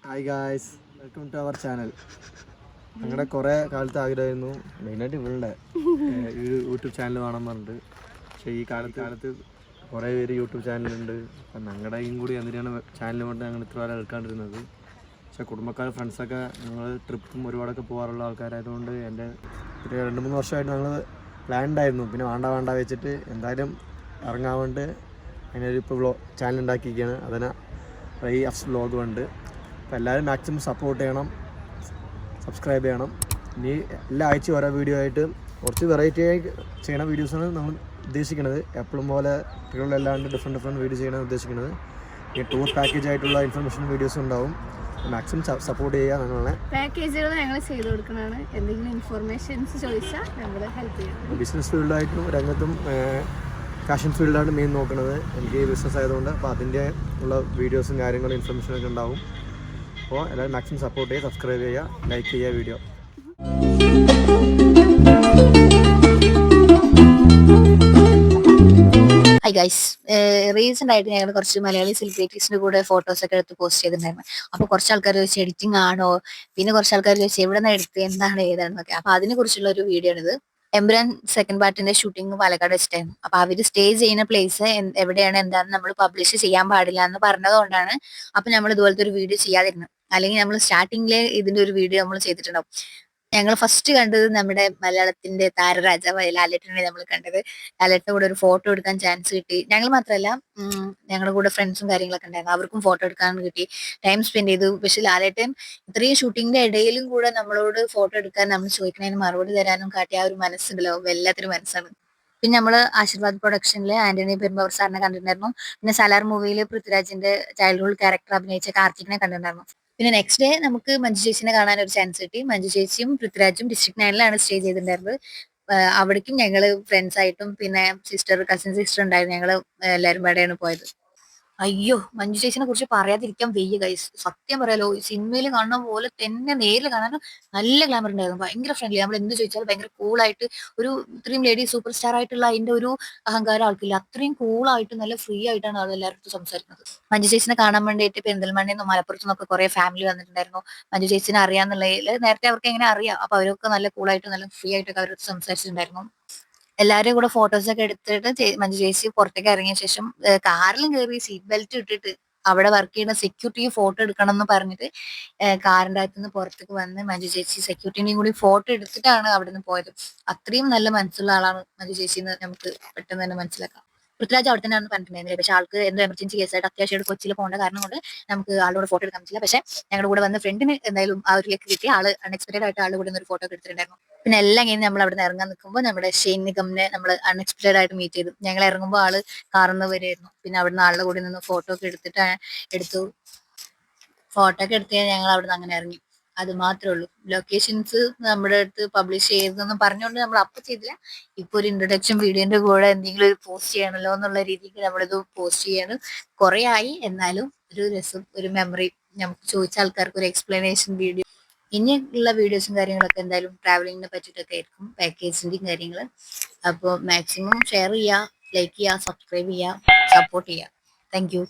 Hi guys, welcome to our channel. ഞങ്ങളുടെ കുറേ കാലത്ത് ആഗ്രഹമായിരുന്നു മെയിനായിട്ട് ഇവളുടെ ഒരു യൂട്യൂബ് ചാനൽ വേണം പറഞ്ഞിട്ട്. പക്ഷേ ഈ കാലത്ത് കുറേ പേര് യൂട്യൂബ് ചാനലുണ്ട്. അപ്പം ഞങ്ങളുടെയും കൂടി എന്തിനാണ് ചാനൽ കൊണ്ട് ഞങ്ങൾ ഇത്ര കാലം എടുക്കാണ്ടിരുന്നത്. പക്ഷേ കുടുംബക്കാർ ഫ്രണ്ട്സൊക്കെ ഞങ്ങൾ ട്രിപ്പും ഒരുപാടൊക്കെ പോകാറുള്ള ആൾക്കാരായതുകൊണ്ട് എൻ്റെ ഒരു 2-3 വർഷമായിട്ട് ഞങ്ങൾ പ്ലാൻഡായിരുന്നു. പിന്നെ വേണ്ട വെച്ചിട്ട് എന്തായാലും ഇറങ്ങാൻ വേണ്ടി അതിനൊരു ഇപ്പോൾ ചാനൽ ഉണ്ടാക്കിയിരിക്കുകയാണ്. അതിന് ഈ അഫ്സ് വ്ലോഗ് ഉണ്ട്. അപ്പോൾ എല്ലാവരും മാക്സിമം സപ്പോർട്ട് ചെയ്യണം, സബ്സ്ക്രൈബ് ചെയ്യണം. ഇനി എല്ലാ ആഴ്ചയും ഓരോ വീഡിയോ ആയിട്ട് കുറച്ച് വെറൈറ്റി ആയി ചെയ്യണ വീഡിയോസാണ് നമ്മൾ ഉദ്ദേശിക്കുന്നത്. എപ്പോഴും പോലെ കുട്ടികളിലല്ലാണ്ട് ഡിഫറെൻറ്റ് വീഡിയോ ചെയ്യണം ഉദ്ദേശിക്കുന്നത്. ഈ ടൂർ പാക്കേജ് ആയിട്ടുള്ള ഇൻഫർമേഷൻ വീഡിയോസ് ഉണ്ടാവും. മാക്സിമം സപ്പോർട്ട് ചെയ്യുക. ഞങ്ങളെ പാക്കേജുകൾ ഞങ്ങൾ ചെയ്ത് കൊടുക്കുന്നതാണ്. എന്തെങ്കിലും ഇൻഫോർമേഷൻസ് ചോദിച്ചാൽ ഞങ്ങൾ ഹെൽപ്പ് ചെയ്യും. ബിസിനസ് ഫീൽഡായിട്ടും രംഗത്തും ഫാഷൻ ഫീൽഡാണ് മെയിൻ നോക്കുന്നത്. എനിക്ക് ബിസിനസ് ആയതുകൊണ്ട് അപ്പോൾ അതിൻ്റെ ഉള്ള വീഡിയോസും കാര്യങ്ങളും ഇൻഫർമേഷനൊക്കെ ഉണ്ടാവും. അപ്പോൾ എല്ലാവരും മാക്സിമം സപ്പോർട്ട് ചെയ്യുക, സബ്സ്ക്രൈബ് ചെയ്യുക, ലൈക്ക് ചെയ്യുക വീഡിയോ. ഹായ് ഗൈസ്, റീസെന്റ് ആയിട്ട് ഞങ്ങൾ കുറച്ച് മലയാളി സെലിബ്രിറ്റീസിന്റെ കൂടെ ഫോട്ടോസ് ഒക്കെ എടുത്ത് പോസ്റ്റ് ചെയ്തിട്ടുണ്ടായിരുന്നു. അപ്പൊ കുറച്ച് ആൾക്കാർ ചോദിച്ചു എഡിറ്റിംഗ് ആണോ, പിന്നെ കുറച്ച് ആൾക്കാർ ചോദിച്ചു എവിടെ നിന്ന് എടുത്ത്, എന്താണ് ഏതാണെന്നൊക്കെ. അപ്പൊ അതിനെ കുറിച്ചുള്ള ഒരു വീഡിയോ ആണിത്. എംബ്രാൻ സെക്കൻഡ് പാർട്ടിന്റെ ഷൂട്ടിംഗ് പാലക്കാട് വെച്ചിട്ടായിരുന്നു. അപ്പൊ അവര് സ്റ്റേ ചെയ്യുന്ന പ്ലേസ് എവിടെയാണ് എന്താണെന്ന് നമ്മൾ പബ്ലിഷ് ചെയ്യാൻ പാടില്ല എന്ന് പറഞ്ഞതുകൊണ്ടാണ് അപ്പൊ നമ്മൾ ഇതുപോലത്തെ ഒരു വീഡിയോ ചെയ്യാതിരുന്നത്. അല്ലെങ്കിൽ നമ്മൾ സ്റ്റാർട്ടിങ്ങിലെ ഇതിന്റെ ഒരു വീഡിയോ നമ്മൾ ചെയ്തിട്ടുണ്ടാവും. ഞങ്ങൾ ഫസ്റ്റ് കണ്ടത് നമ്മുടെ മലയാളത്തിന്റെ താരരാജാവായ ലാലേട്ടനെ നമ്മൾ കണ്ടത്. ലാലേട്ടന്റെ കൂടെ ഒരു ഫോട്ടോ എടുക്കാൻ ചാൻസ് കിട്ടി. ഞങ്ങൾ മാത്രമല്ല, ഞങ്ങളുടെ കൂടെ ഫ്രണ്ട്സും കാര്യങ്ങളൊക്കെ ഉണ്ടായിരുന്നു. അവർക്കും ഫോട്ടോ എടുക്കാൻ കിട്ടി. ടൈം സ്പെൻഡ് ചെയ്തു. പക്ഷെ ലാലേട്ടൻ ഇത്രയും ഷൂട്ടിങ്ങിന്റെ ഇടയിലും കൂടെ നമ്മളോട് ഫോട്ടോ എടുക്കാൻ, നമ്മൾ ചോദിക്കുന്നതിന് മറുപടി തരാനും കാട്ടിയ ആ ഒരു മനസ്സുണ്ടല്ലോ, വല്ലാത്തൊരു മനസ്സാണ്. പിന്നെ നമ്മള് ആശീർവാദ് പ്രൊഡക്ഷനിലെ ആന്റണി പെരുമ്പാവൂർ സാറിനെ കണ്ടിട്ടുണ്ടായിരുന്നു. പിന്നെ സലാർ മൂവിയിൽ പൃഥ്വിരാജിന്റെ ചൈൽഡ്ഹുഡ് ക്യാരക്ടർ അഭിനയിച്ച കാർത്തികിനെ കണ്ടിട്ടുണ്ടായിരുന്നു. പിന്നെ നെക്സ്റ്റ് ഡേ നമുക്ക് മഞ്ജു ചേച്ചിനെ കാണാൻ ഒരു ചാൻസ് കിട്ടി. മഞ്ജു ചേച്ചിയും പൃഥ്വിരാജും ഡിസ്ട്രിക്ട് 9-ലാണ് സ്റ്റേ ചെയ്തിട്ടുണ്ടായിരുന്നത്. അവിടേക്കും ഞങ്ങള് ഫ്രണ്ട്സ് ആയിട്ടും പിന്നെ കസിൻ സിസ്റ്റർ ഉണ്ടായിരുന്നു. ഞങ്ങള് എല്ലാവരും പാടെയാണ് പോയത്. അയ്യോ, മഞ്ജു ചേച്ചിനെ കുറിച്ച് പറയാതിരിക്കാൻ വയ്യ ഗൈസ്. സത്യം പറയാലോ, സിനിമയിൽ കാണുന്ന പോലെ തന്നെ നേരിൽ കാണാനും നല്ല ഗ്ലാമർ ഉണ്ടായിരുന്നു. ഭയങ്കര ഫ്രണ്ട്ലി. നമ്മൾ എന്ത് ചോദിച്ചാലും ഭയങ്കര കൂളായിട്ട്, ഒരു ഇത്രയും ലേഡി സൂപ്പർ സ്റ്റാർ ആയിട്ടുള്ള അതിന്റെ ഒരു അഹങ്കാരം ആൾക്കില്ല. അത്രയും കൂളായിട്ട് നല്ല ഫ്രീ ആയിട്ടാണ് ആൾ എല്ലാവരും സംസാരിക്കുന്നത്. മഞ്ജു ചേച്ചിനെ കാണാൻ വേണ്ടിയിട്ട് പെരിന്തൽമണ്ണയിൽ നിന്നും മലപ്പുറത്തു നിന്നൊക്കെ കുറെ ഫാമിലി വന്നിട്ടുണ്ടായിരുന്നു. മഞ്ജു ചേച്ചിനെ അറിയാന്നുള്ളതിൽ നേരത്തെ അവർക്ക് എങ്ങനെ അറിയാം. അപ്പൊ അവരൊക്കെ നല്ല കൂളായിട്ട് നല്ല ഫ്രീ ആയിട്ടൊക്കെ അവരൊക്കെ സംസാരിച്ചിട്ടുണ്ടായിരുന്നു. എല്ലാവരും കൂടെ ഫോട്ടോസ് ഒക്കെ എടുത്തിട്ട് മഞ്ജു ചേച്ചി പുറത്തേക്ക് ഇറങ്ങിയ ശേഷം കാറിലും കയറി സീറ്റ് ബെൽറ്റ് ഇട്ടിട്ട് അവിടെ വർക്ക് ചെയ്യുന്ന സെക്യൂരിറ്റിക്ക് ഫോട്ടോ എടുക്കണം എന്ന് പറഞ്ഞിട്ട് കാറിന്റെ അകത്ത് നിന്ന് പുറത്തേക്ക് വന്ന് മഞ്ജു ചേച്ചി സെക്യൂരിറ്റിന്റെയും കൂടി ഫോട്ടോ എടുത്തിട്ടാണ് അവിടെ നിന്ന് പോയത്. അത്രയും നല്ല മനസ്സുള്ള ആളാണ് മഞ്ജു ചേച്ചി എന്ന് നമുക്ക് പെട്ടെന്ന് തന്നെ മനസ്സിലാക്കാം. പൃഥ്വിരാജ് അവിടെ തന്നെയാണ് പറഞ്ഞിട്ടുണ്ടായിരുന്നില്ല. പക്ഷെ ആൾക്ക് എന്തോ എമർജൻസി കേസായിട്ട് അത്യാവശ്യമായിട്ട് കൊച്ചിയിൽ പോകേണ്ട കാരണം കൊണ്ട് നമുക്ക് ആളുടെ ഫോട്ടോ എടുക്കാൻ പറ്റില്ല. പക്ഷെ ഞങ്ങളുടെ കൂടെ വന്ന ഫ്രണ്ടിന് എന്തായാലും ആ ഒരു ലക്ക് കിട്ടി. ആള് അൺഎക്സ്പെക്ടഡ് ആയിട്ട് ആളുടെ കൂടെ ഒരു ഫോട്ടോ എടുത്തിട്ടുണ്ടായിരുന്നു. പിന്നെ എല്ലാം കഴിഞ്ഞ് നമ്മൾ അവിടെ നിന്ന് ഇറങ്ങാൻ നിൽക്കുമ്പോൾ നമ്മുടെ ഷെയ്ൻ നിഗമിനെ നമ്മൾ അൺഎക്സ്പെക്ടഡ് ആയിട്ട് മീറ്റ് ചെയ്തു. ഞങ്ങൾ ഇറങ്ങുമ്പോൾ ആള് കാറിന്ന് വരുമായിരുന്നു. പിന്നെ അവിടെ നിന്ന് ആളുടെ കൂടെ നിന്ന് ഫോട്ടോ ഒക്കെ എടുത്തു. ഫോട്ടോ ഒക്കെ എടുത്ത് ഞങ്ങൾ അവിടെ നിന്ന് അങ്ങനെ ഇറങ്ങി. അത് മാത്രമേ ഉള്ളൂ. ലൊക്കേഷൻസ് നമ്മുടെ അടുത്ത് പബ്ലിഷ് ചെയ്തെന്ന് പറഞ്ഞുകൊണ്ട് നമ്മൾ അപ്പ് ചെയ്തില്ല. ഇപ്പൊ ഒരു ഇൻട്രൊഡക്ഷൻ വീഡിയോന്റെ കൂടെ എന്തെങ്കിലും ഒരു പോസ്റ്റ് ചെയ്യണല്ലോ എന്നുള്ള രീതിക്ക് നമ്മളിത് പോസ്റ്റ് ചെയ്യാണ്. കുറെ ആയി, എന്നാലും ഒരു രസം, ഒരു മെമ്മറി. നമുക്ക് ചോദിച്ച ആൾക്കാർക്ക് ഒരു എക്സ്പ്ലനേഷൻ വീഡിയോ. ഇനിയുള്ള വീഡിയോസും കാര്യങ്ങളൊക്കെ എന്തായാലും ട്രാവലിങ്ങിനെ പറ്റിയിട്ടൊക്കെ ആയിരിക്കും, പാക്കേജിന്റെയും കാര്യങ്ങൾ. അപ്പോൾ മാക്സിമം ഷെയർ ചെയ്യുക, ലൈക്ക് ചെയ്യുക, സബ്സ്ക്രൈബ് ചെയ്യുക, സപ്പോർട്ട് ചെയ്യുക. Thank you.